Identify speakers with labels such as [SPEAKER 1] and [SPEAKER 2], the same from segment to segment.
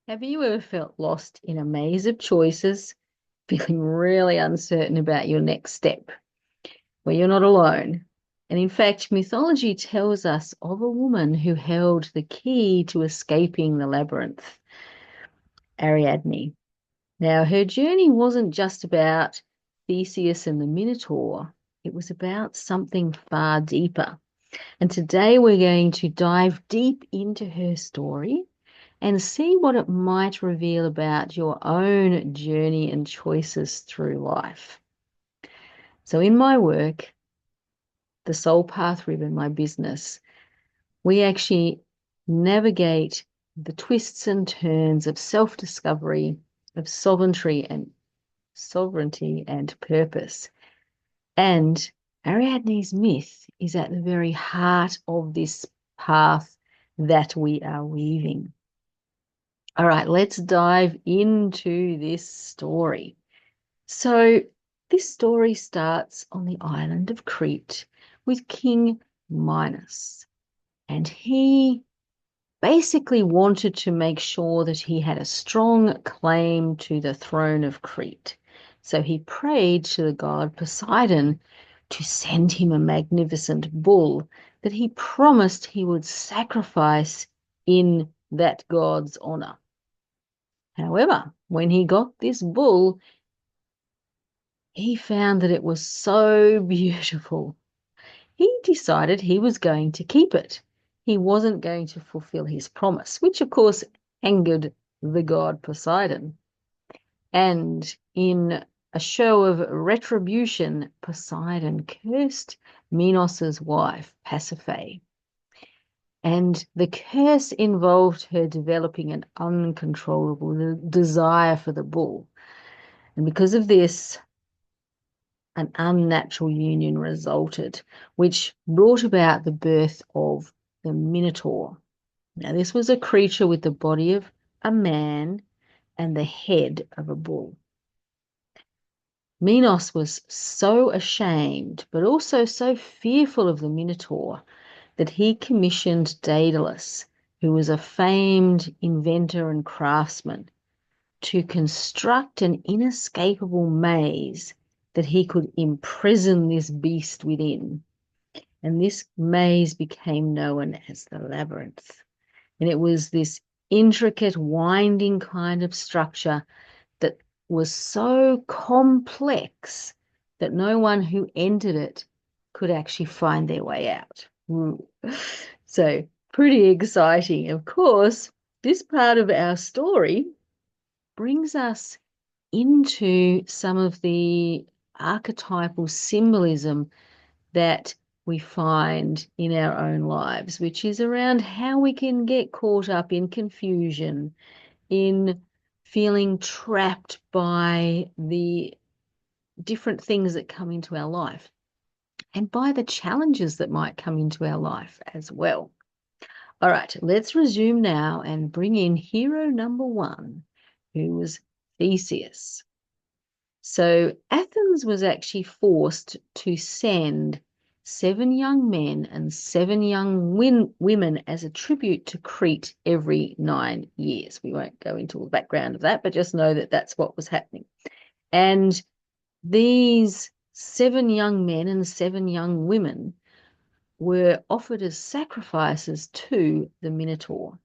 [SPEAKER 1] Have you ever felt lost in a maze of choices, feeling really uncertain about your next step? Well, you're not alone. And in fact, mythology tells us of a woman who held the key to escaping the labyrinth, Ariadne. Now, her journey wasn't just about Theseus and the Minotaur, it was about something far deeper. And today we're going to dive deep into her story and see what it might reveal about your own journey and choices through life. So, in my work, the Soul Path Ribbon, my business, we actually navigate the twists and turns of self-discovery, of sovereignty and purpose. And Ariadne's myth is at the very heart of this path that we are weaving. All right, let's dive into this story. So, this story starts on the island of Crete with King Minos, and he basically wanted to make sure that he had a strong claim to the throne of Crete. So he prayed to the god Poseidon to send him a magnificent bull that he promised he would sacrifice in that god's honor. However, when he got this bull, he found that it was so beautiful. He decided he was going to keep it. He wasn't going to fulfill his promise, which of course angered the god Poseidon. And in a show of retribution, Poseidon cursed Minos's wife, Pasiphae. And the curse involved her developing an uncontrollable desire for the bull. And because of this, an unnatural union resulted, which brought about the birth of the Minotaur. Now, this was a creature with the body of a man and the head of a bull. Minos was so ashamed, but also so fearful of the Minotaur, that he commissioned Daedalus, who was a famed inventor and craftsman, to construct an inescapable maze that he could imprison this beast within. And this maze became known as the Labyrinth. And it was this intricate, winding kind of structure that was so complex that no one who entered it could actually find their way out. So, pretty exciting. Of course, this part of our story brings us into some of the archetypal symbolism that we find in our own lives, which is around how we can get caught up in confusion, in feeling trapped by the different things that come into our life, and by the challenges that might come into our life as well. All right, let's resume now and bring in hero number one, who was Theseus. So Athens was actually forced to send 7 young men and 7 young women as a tribute to Crete every 9 years. We won't go into the background of that, but just know that that's what was happening. And these 7 young men and 7 young women were offered as sacrifices to the Minotaur.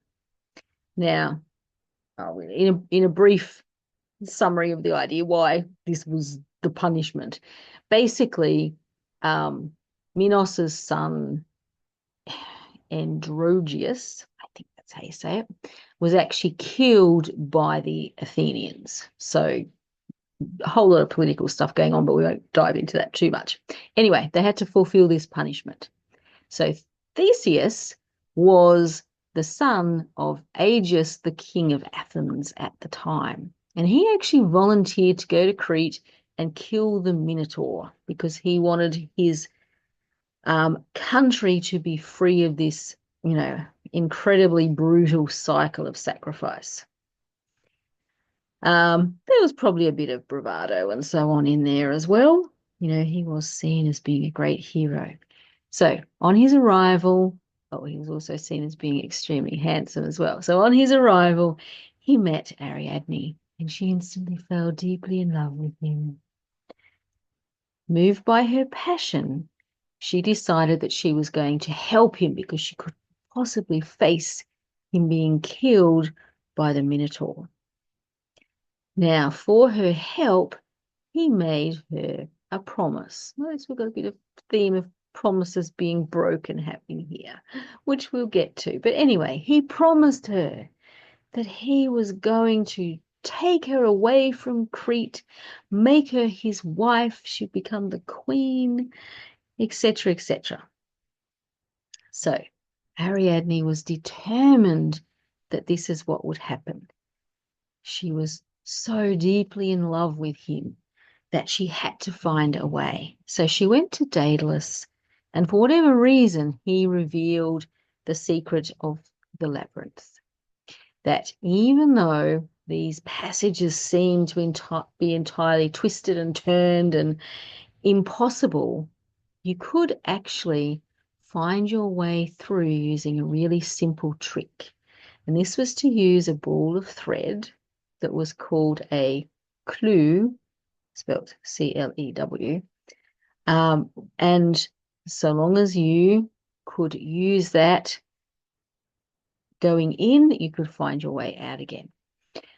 [SPEAKER 1] Now, in a brief summary of the idea why this was the punishment. Basically, Minos's son, Androgeus, I think that's how you say it, was actually killed by the Athenians. So a whole lot of political stuff going on, but we won't dive into that too much. Anyway, they had to fulfill this punishment. So Theseus was the son of Aegeus, the king of Athens at the time. And he actually volunteered to go to Crete and kill the Minotaur because he wanted his country to be free of this, incredibly brutal cycle of sacrifice. There was probably a bit of bravado and so on in there as well. He was seen as being a great hero. So on his arrival, he was also seen as being extremely handsome as well. So on his arrival, he met Ariadne, and she instantly fell deeply in love with him. Moved by her passion, she decided that she was going to help him because she could possibly face him being killed by the Minotaur. Now, for her help, he made her a promise. Notice we've got a bit of theme of promises being broken happening here, which we'll get to. But anyway, he promised her that he was going to take her away from Crete, make her his wife, she'd become the queen, etc., etc. So Ariadne was determined that this is what would happen. She was so deeply in love with him that she had to find a way. So she went to Daedalus, and for whatever reason, he revealed the secret of the labyrinth. That even though these passages seem to be entirely twisted and turned and impossible, you could actually find your way through using a really simple trick. And this was to use a ball of thread that was called a clue, spelled C-L-E-W. And so long as you could use that going in, you could find your way out again.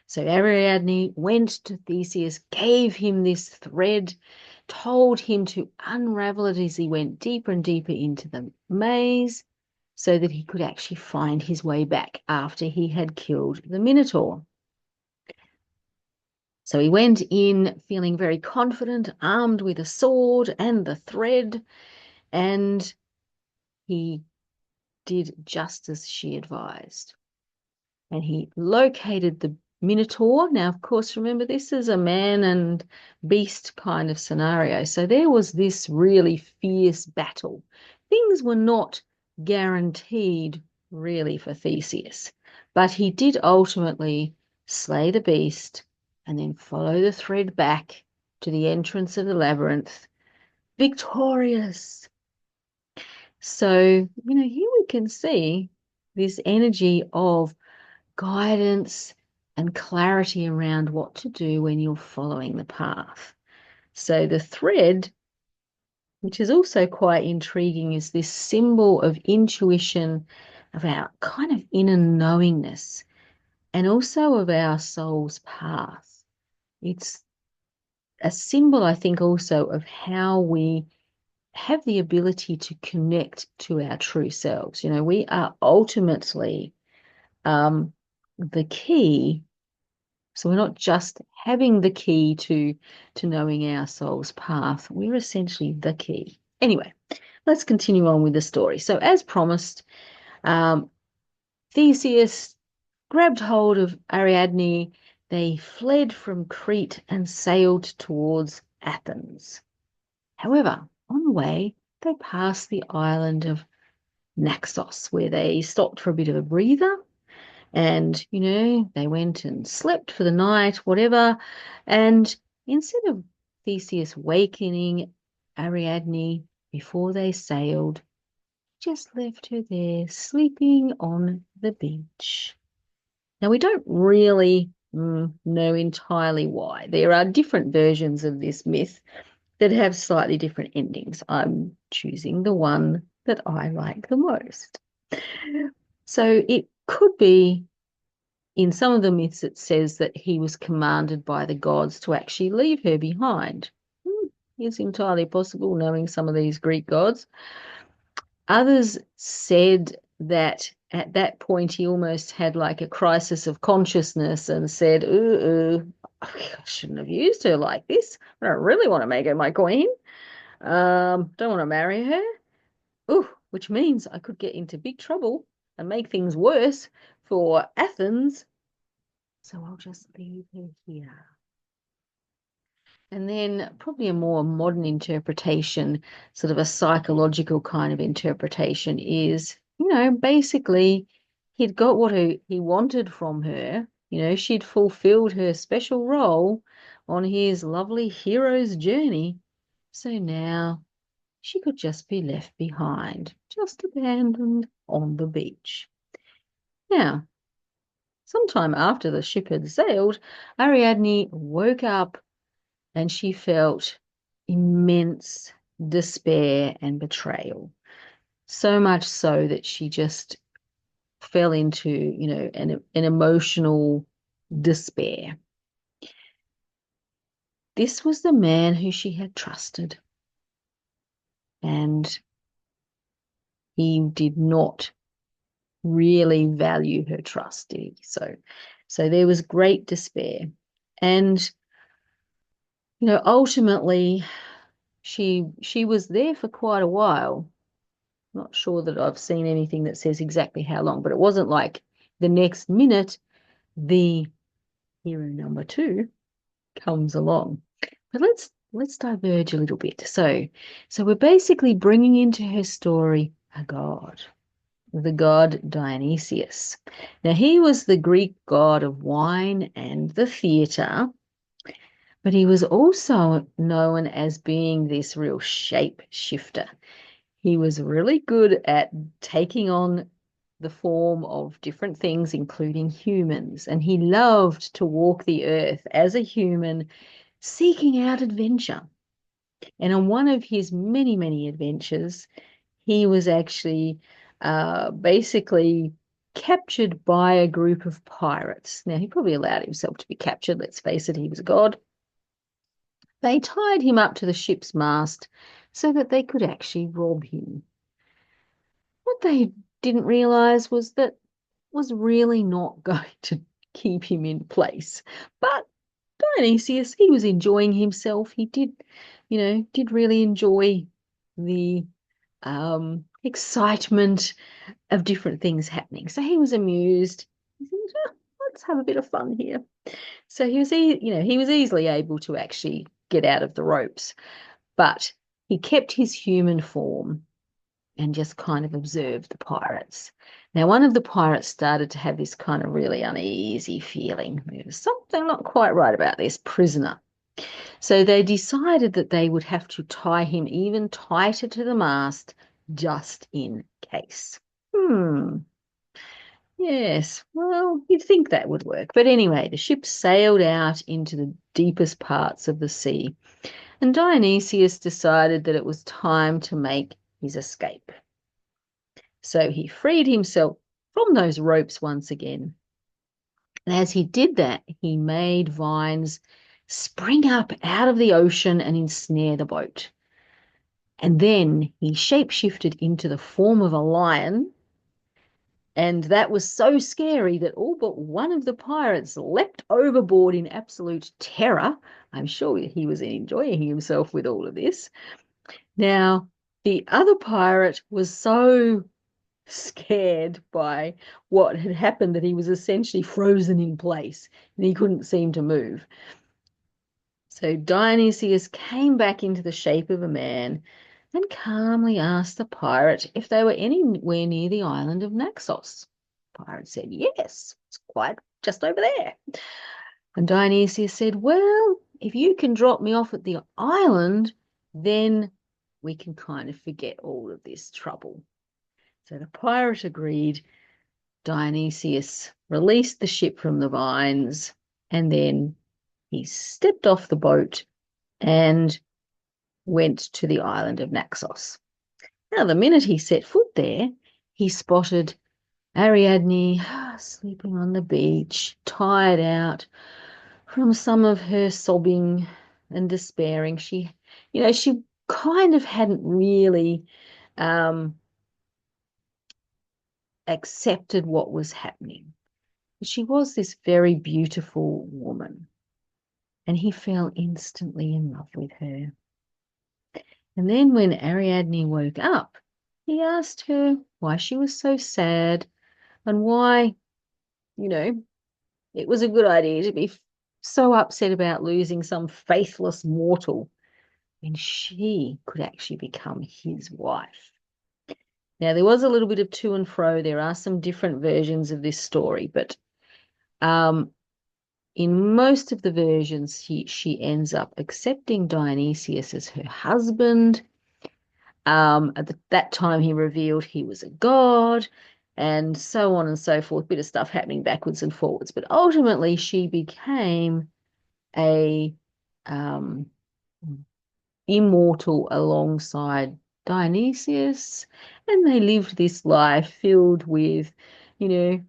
[SPEAKER 1] So Ariadne went to Theseus, gave him this thread, told him to unravel it as he went deeper and deeper into the maze so that he could actually find his way back after he had killed the Minotaur. So he went in feeling very confident, armed with a sword and the thread, and he did just as she advised. And he located the Minotaur. Now, of course, remember, this is a man and beast kind of scenario. So there was this really fierce battle. Things were not guaranteed, really, for Theseus. But he did ultimately slay the beast and then follow the thread back to the entrance of the labyrinth, victorious. So, here we can see this energy of guidance and clarity around what to do when you're following the path. So the thread, which is also quite intriguing, is this symbol of intuition, of our kind of inner knowingness, and also of our soul's path. It's a symbol, I think, also of how we have the ability to connect to our true selves. We are ultimately the key. So we're not just having the key to knowing our soul's path. We're essentially the key. Anyway, let's continue on with the story. So as promised, Theseus grabbed hold of Ariadne. They fled from Crete and sailed towards Athens. However, on the way, they passed the island of Naxos, where they stopped for a bit of a breather. And, they went and slept for the night, whatever. And instead of Theseus wakening Ariadne before they sailed, just left her there sleeping on the beach. Now, we don't really know entirely why. There are different versions of this myth that have slightly different endings. I'm choosing the one that I like the most. So it could be, in some of the myths, it says that he was commanded by the gods to actually leave her behind. It's entirely possible, knowing some of these Greek gods. Others said that at that point he almost had like a crisis of consciousness and said, I shouldn't have used her like this. I don't really want to make her my queen. Don't want to marry her. Which means I could get into big trouble and make things worse for Athens. So I'll just leave her here. And then probably a more modern interpretation, sort of a psychological kind of interpretation, is, basically he'd got what he wanted from her. She'd fulfilled her special role on his lovely hero's journey. So now she could just be left behind, just abandoned on the beach. Now, sometime after the ship had sailed, Ariadne woke up and she felt immense despair and betrayal. So much so that she just fell into, an emotional despair. This was the man who she had trusted, and he did not really value her trust, did he? So there was great despair. And, ultimately she was there for quite a while. Not sure that I've seen anything that says exactly how long, but it wasn't like the next minute the hero number two comes along. But let's diverge a little bit. So we're basically bringing into her story a god, the god Dionysius. Now he was the Greek god of wine and the theatre, but he was also known as being this real shape shifter. He was really good at taking on the form of different things, including humans, and he loved to walk the earth as a human, seeking out adventure. And on one of his many, many adventures, he was actually basically captured by a group of pirates. Now, he probably allowed himself to be captured. Let's face it, he was a god. They tied him up to the ship's mast so that they could actually rob him. What they didn't realize was that was really not going to keep him in place. But Dionysius, he was enjoying himself. He did really enjoy the excitement of different things happening. So he was amused. He said, "Oh, let's have a bit of fun here." So he was easily able to actually get out of the ropes, but he kept his human form and just kind of observed the pirates. Now, one of the pirates started to have this kind of really uneasy feeling. There was something not quite right about this prisoner. So they decided that they would have to tie him even tighter to the mast just in case. Yes, well, you'd think that would work. But anyway, the ship sailed out into the deepest parts of the sea, and Dionysius decided that it was time to make his escape. So he freed himself from those ropes once again. And as he did that, he made vines spring up out of the ocean and ensnare the boat. And then he shapeshifted into the form of a lion. And that was so scary that all but one of the pirates leapt overboard in absolute terror. I'm sure he was enjoying himself with all of this. Now, the other pirate was so scared by what had happened that he was essentially frozen in place and he couldn't seem to move. So Dionysius came back into the shape of a man and calmly asked the pirate if they were anywhere near the island of Naxos. The pirate said, "Yes, it's quite just over there." And Dionysius said, "Well, if you can drop me off at the island, then we can kind of forget all of this trouble." So the pirate agreed. Dionysius released the ship from the vines, and then he stepped off the boat and went to the island of Naxos. Now, the minute he set foot there, he spotted Ariadne sleeping on the beach, tired out from some of her sobbing and despairing. She kind of hadn't really accepted what was happening. She was this very beautiful woman, and he fell instantly in love with her. And then when Ariadne woke up, he asked her why she was so sad and why, it was a good idea to be so upset about losing some faithless mortal when she could actually become his wife. Now, there was a little bit of to and fro. There are some different versions of this story, but in most of the versions, she ends up accepting Dionysius as her husband. At that time, he revealed he was a god, and so on and so forth. Bit of stuff happening backwards and forwards. But ultimately, she became a um, immortal alongside Dionysius, and they lived this life filled with, you know,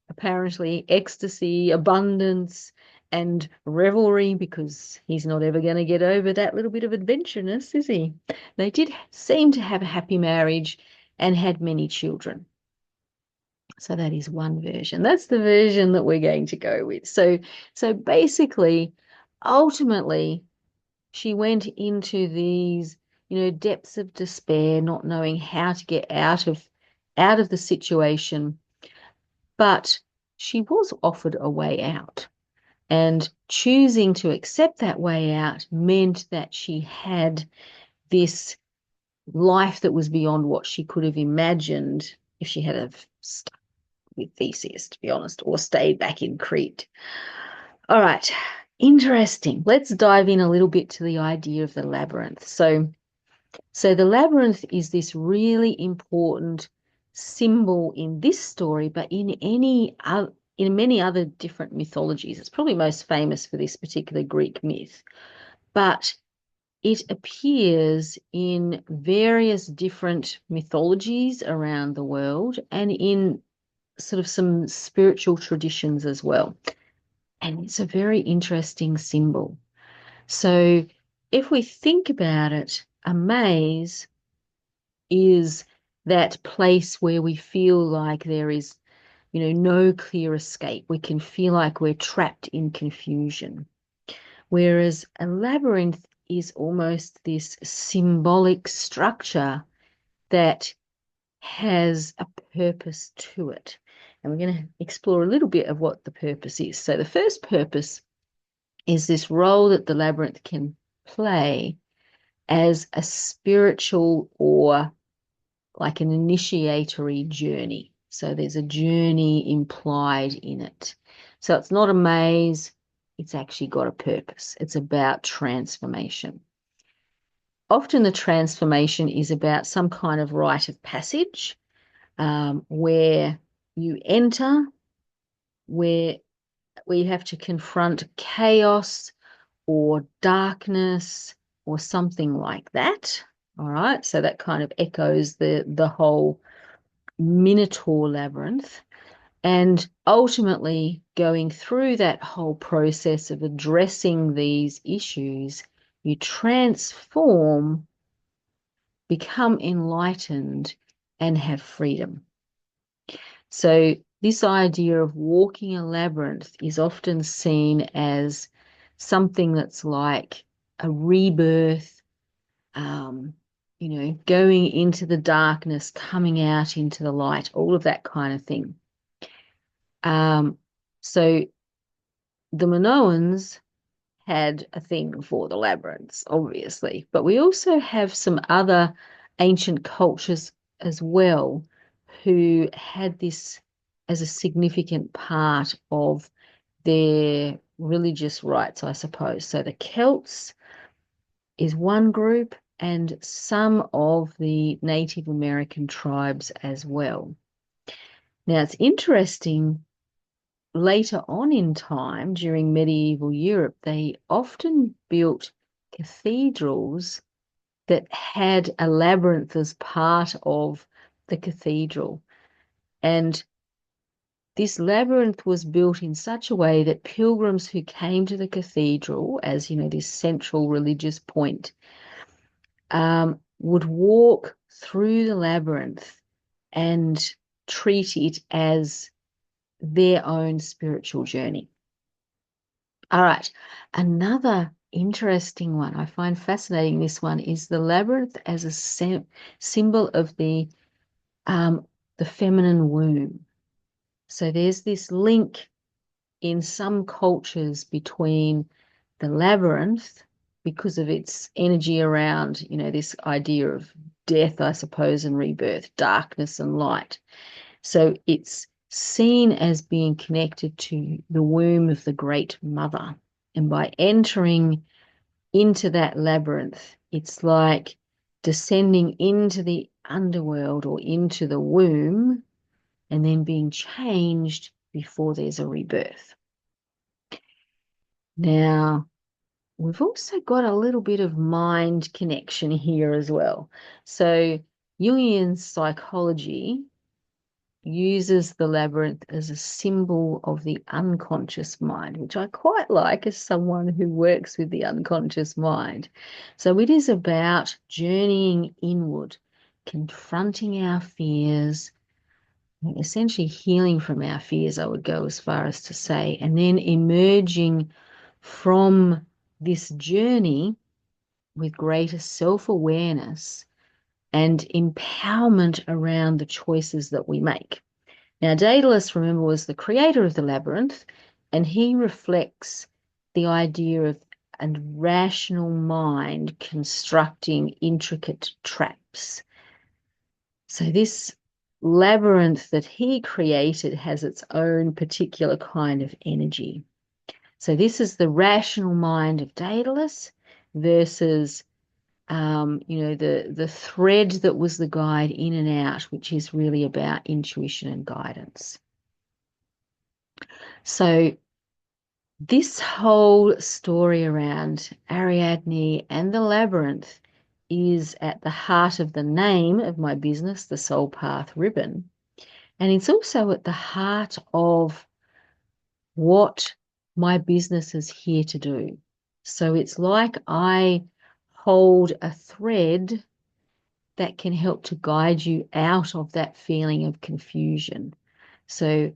[SPEAKER 1] apparently ecstasy, abundance, and revelry, because he's not ever going to get over that little bit of adventureness, is he? They did seem to have a happy marriage and had many children. So that is one version. That's the version that we're going to go with. So basically, ultimately, she went into these, depths of despair, not knowing how to get out of the situation, but she was offered a way out. And choosing to accept that way out meant that she had this life that was beyond what she could have imagined if she had have stuck with Theseus, to be honest, or stayed back in Crete. All right, interesting. Let's dive in a little bit to the idea of the labyrinth. So the labyrinth is this really important symbol in this story, but in many other different mythologies. It's probably most famous for this particular Greek myth, but it appears in various different mythologies around the world and in sort of some spiritual traditions as well. And it's a very interesting symbol. So if we think about it, a maze is that place where we feel like there is, no clear escape. We can feel like we're trapped in confusion. Whereas a labyrinth is almost this symbolic structure that has a purpose to it. And we're going to explore a little bit of what the purpose is. So the first purpose is this role that the labyrinth can play as a spiritual or like an initiatory journey. So there's a journey implied in it. So it's not a maze, it's actually got a purpose. It's about transformation. Often the transformation is about some kind of rite of passage, where you enter, where you have to confront chaos or darkness or something like that. All right, so that kind of echoes the whole Minotaur labyrinth. And ultimately, going through that whole process of addressing these issues, you transform, become enlightened, and have freedom. So this idea of walking a labyrinth is often seen as something that's like a rebirth, going into the darkness, coming out into the light, all of that kind of thing. So the Minoans had a thing for the labyrinths, obviously, but we also have some other ancient cultures as well who had this as a significant part of their religious rites, I suppose. So the Celts is one group, and some of the Native American tribes as well. Now, it's interesting, later on in time, during medieval Europe, they often built cathedrals that had a labyrinth as part of the cathedral. And this labyrinth was built in such a way that pilgrims who came to the cathedral as, this central religious point, would walk through the labyrinth and treat it as their own spiritual journey. All right, another interesting one, I find fascinating, this one, is the labyrinth as a symbol of the feminine womb. So there's this link in some cultures between the labyrinth, because of its energy around, this idea of death, I suppose, and rebirth, darkness and light. So it's seen as being connected to the womb of the Great Mother. And by entering into that labyrinth, it's like descending into the underworld or into the womb and then being changed before there's a rebirth. Now, we've also got a little bit of mind connection here as well. So Jungian psychology uses the labyrinth as a symbol of the unconscious mind, which I quite like as someone who works with the unconscious mind. So it is about journeying inward, confronting our fears, essentially healing from our fears, I would go as far as to say, and then emerging from this journey with greater self-awareness and empowerment around the choices that we make. Now, Daedalus, remember, was the creator of the labyrinth, and he reflects the idea of a rational mind constructing intricate traps. So this labyrinth that he created has its own particular kind of energy. So this is the rational mind of Daedalus versus the thread that was the guide in and out, which is really about intuition and guidance. So this whole story around Ariadne and the labyrinth is at the heart of the name of my business, the Soul Path Ribbon. And it's also at the heart of what my business is here to do. So it's like I hold a thread that can help to guide you out of that feeling of confusion. So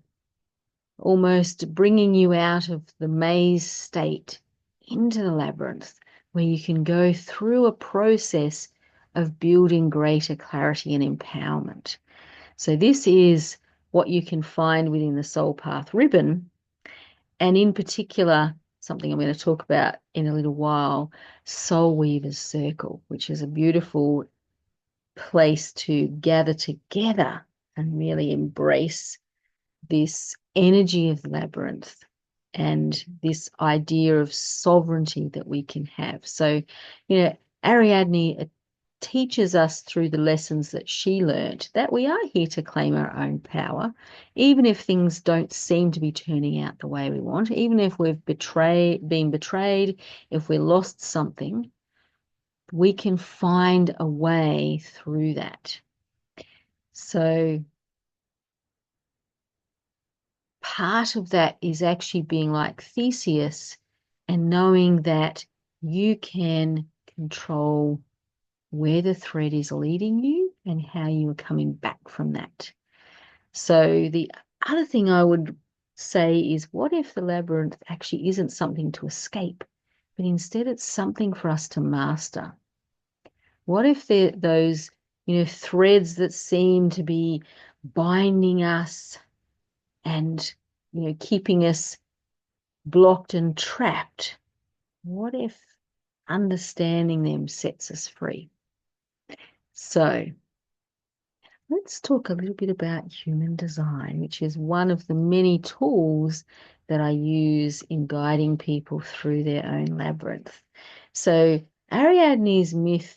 [SPEAKER 1] almost bringing you out of the maze state into the labyrinth, where you can go through a process of building greater clarity and empowerment. So this is what you can find within the Soul Path Ribbon, and in particular, something I'm going to talk about in a little while, Soul Weaver's Circle, which is a beautiful place to gather together and really embrace this energy of the labyrinth and this idea of sovereignty that we can have. So, Ariadne teaches us through the lessons that she learned that we are here to claim our own power, even if things don't seem to be turning out the way we want, even if we've been betrayed, if we lost something, we can find a way through that. So part of that is actually being like Theseus and knowing that you can control where the thread is leading you and how you are coming back from that. So the other thing I would say is, what if the labyrinth actually isn't something to escape, but instead it's something for us to master? What if those, threads that seem to be binding us and, keeping us blocked and trapped, what if understanding them sets us free? So let's talk a little bit about human design, which is one of the many tools that I use in guiding people through their own labyrinth. So Ariadne's myth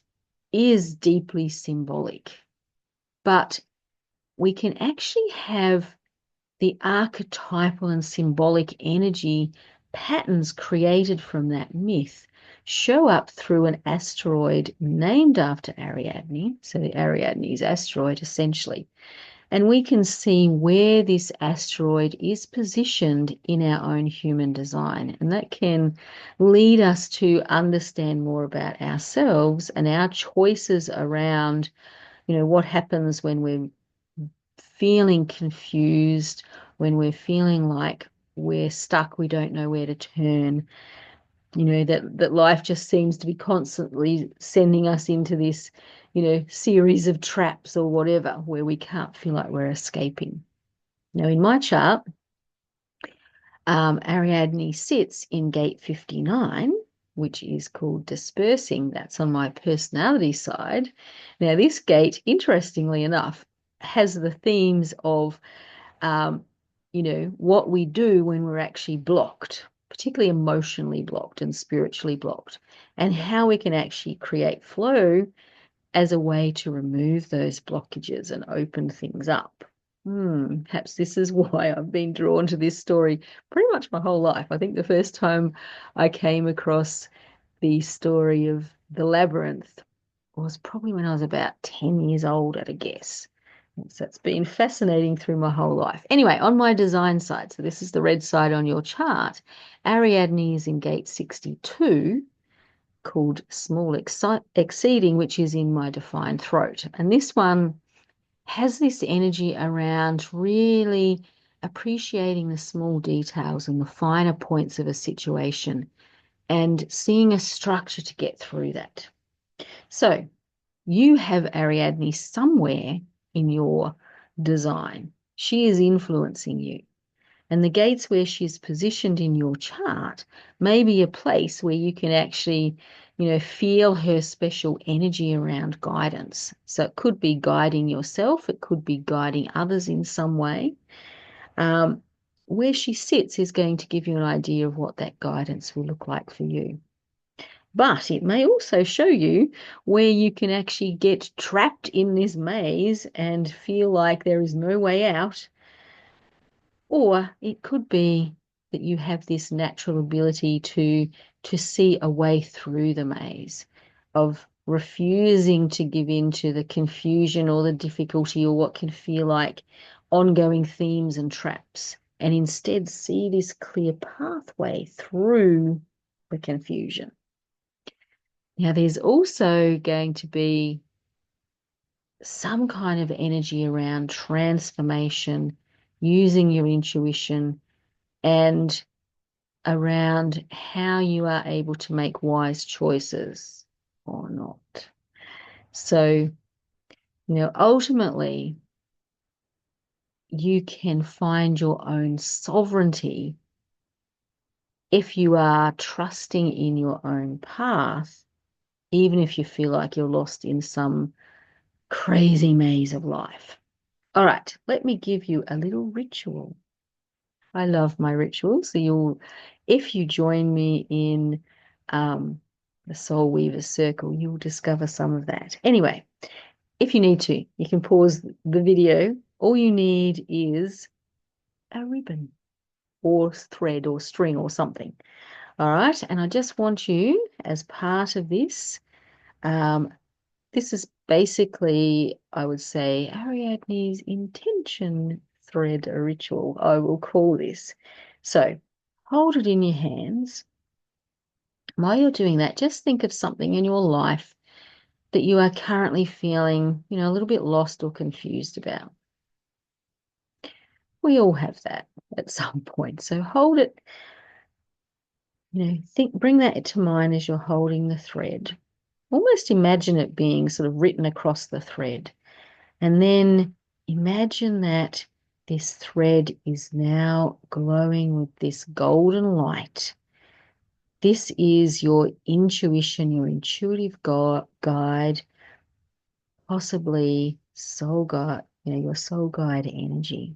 [SPEAKER 1] is deeply symbolic, but we can actually have the archetypal and symbolic energy patterns created from that myth show up through an asteroid named after Ariadne, so the Ariadne's asteroid essentially. And we can see where this asteroid is positioned in our own human design. And that can lead us to understand more about ourselves and our choices around, what happens when we're feeling confused, when we're feeling like we're stuck, we don't know where to turn, that life just seems to be constantly sending us into this, series of traps or whatever, where we can't feel like we're escaping. Now, in my chart, Ariadne sits in gate 59, which is called dispersing. That's on my personality side. Now, this gate, interestingly enough, has the themes of, what we do when we're actually blocked, particularly emotionally blocked and spiritually blocked, and how we can actually create flow as a way to remove those blockages and open things up. Perhaps this is why I've been drawn to this story pretty much my whole life. I think the first time I came across the story of the Labyrinth was probably when I was about 10 years old, at a guess. So it's been fascinating through my whole life. Anyway, on my design side, so this is the red side on your chart, Ariadne is in gate 62, called Small Exceeding, which is in my defined throat. And this one has this energy around really appreciating the small details and the finer points of a situation and seeing a structure to get through that. So you have Ariadne somewhere in your design. She is influencing you. And the gates where she's positioned in your chart may be a place where you can actually, feel her special energy around guidance. So it could be guiding yourself, it could be guiding others in some way. Where she sits is going to give you an idea of what that guidance will look like for you. But it may also show you where you can actually get trapped in this maze and feel like there is no way out. Or it could be that you have this natural ability to see a way through the maze, of refusing to give in to the confusion or the difficulty or what can feel like ongoing themes and traps, and instead see this clear pathway through the confusion. Now, there's also going to be some kind of energy around transformation, using your intuition, and around how you are able to make wise choices or not. So, ultimately, you can find your own sovereignty if you are trusting in your own path, even if you feel like you're lost in some crazy maze of life. All right, let me give you a little ritual. I love my rituals. So if you join me in the Soul Weaver's Circle, you'll discover some of that. Anyway, if you need to, you can pause the video. All you need is a ribbon or thread or string or something. All right, and I just want you, as part of this, this is basically, I would say, Ariadne's intention thread ritual, I will call this. So hold it in your hands. While you're doing that, just think of something in your life that you are currently feeling, a little bit lost or confused about. We all have that at some point. So hold it, bring that to mind as you're holding the thread. Almost imagine it being sort of written across the thread. And then imagine that this thread is now glowing with this golden light. This is your intuition, your intuitive guide, possibly soul guide, your soul guide energy.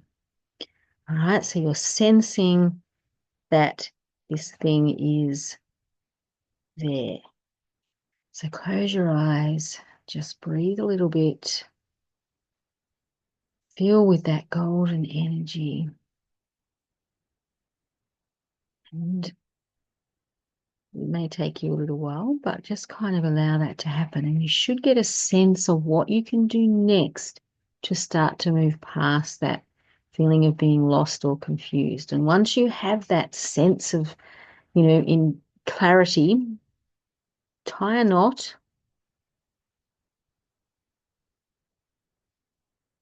[SPEAKER 1] All right, so you're sensing that this thing is there. So close your eyes, just breathe a little bit. Feel with that golden energy. And it may take you a little while, but just kind of allow that to happen. And you should get a sense of what you can do next to start to move past that feeling of being lost or confused. And once you have that sense of, in clarity, tie a knot,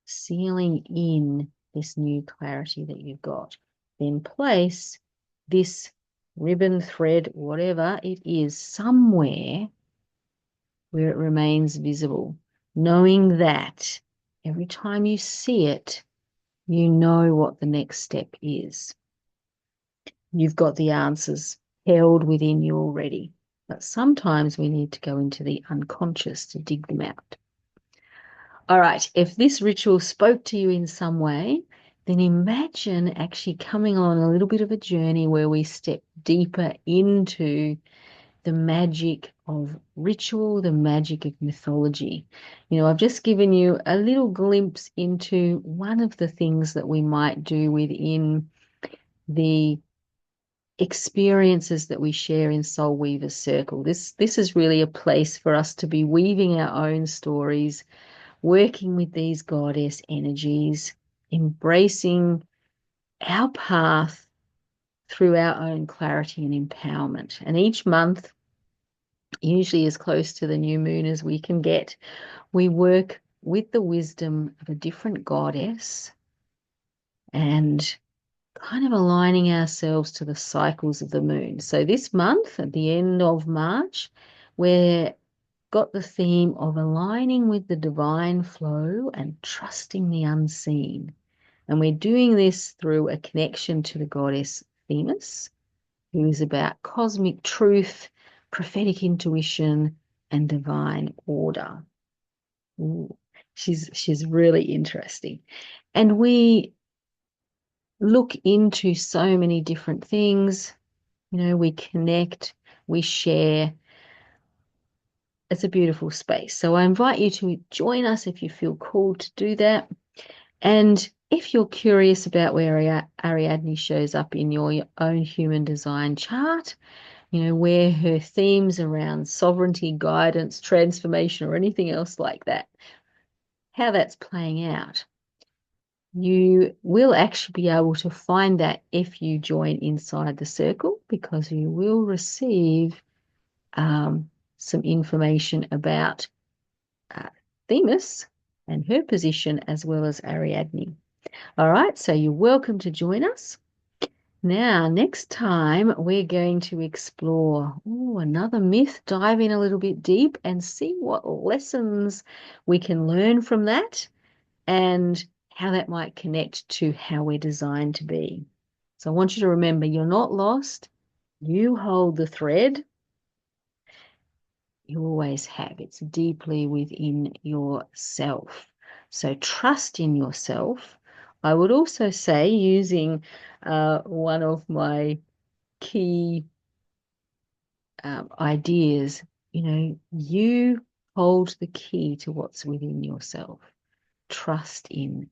[SPEAKER 1] sealing in this new clarity that you've got. Then place this ribbon, thread, whatever it is, somewhere where it remains visible, knowing that every time you see it, you know what the next step is. You've got the answers held within you already, but sometimes we need to go into the unconscious to dig them out. All right, if this ritual spoke to you in some way, then imagine actually coming on a little bit of a journey where we step deeper into the magic of ritual, the magic of mythology. I've just given you a little glimpse into one of the things that we might do within the experiences that we share in Soul Weaver's Circle. This is really a place for us to be weaving our own stories, working with these goddess energies, embracing our path through our own clarity and empowerment. And each month, usually as close to the new moon as we can get, we work with the wisdom of a different goddess and kind of aligning ourselves to the cycles of the moon. So this month, at the end of March, we've got the theme of aligning with the divine flow and trusting the unseen. And we're doing this through a connection to the goddess Themis, who is about cosmic truth, prophetic intuition, and divine order. Ooh, she's really interesting. And we look into so many different things. We connect, we share. It's a beautiful space. So I invite you to join us if you feel called to do that. And if you're curious about where Ariadne shows up in your own human design chart, where her themes around sovereignty, guidance, transformation, or anything else like that, how that's playing out, you will actually be able to find that if you join inside the circle, because you will receive some information about Themis and her position, as well as Ariadne. All right, so you're welcome to join us. Now, next time we're going to explore another myth, dive in a little bit deep and see what lessons we can learn from that and how that might connect to how we're designed to be. So I want you to remember, you're not lost. You hold the thread. You always have. It's deeply within yourself. So trust in yourself. I would also say, using one of my key ideas, you hold the key to what's within yourself. Trust in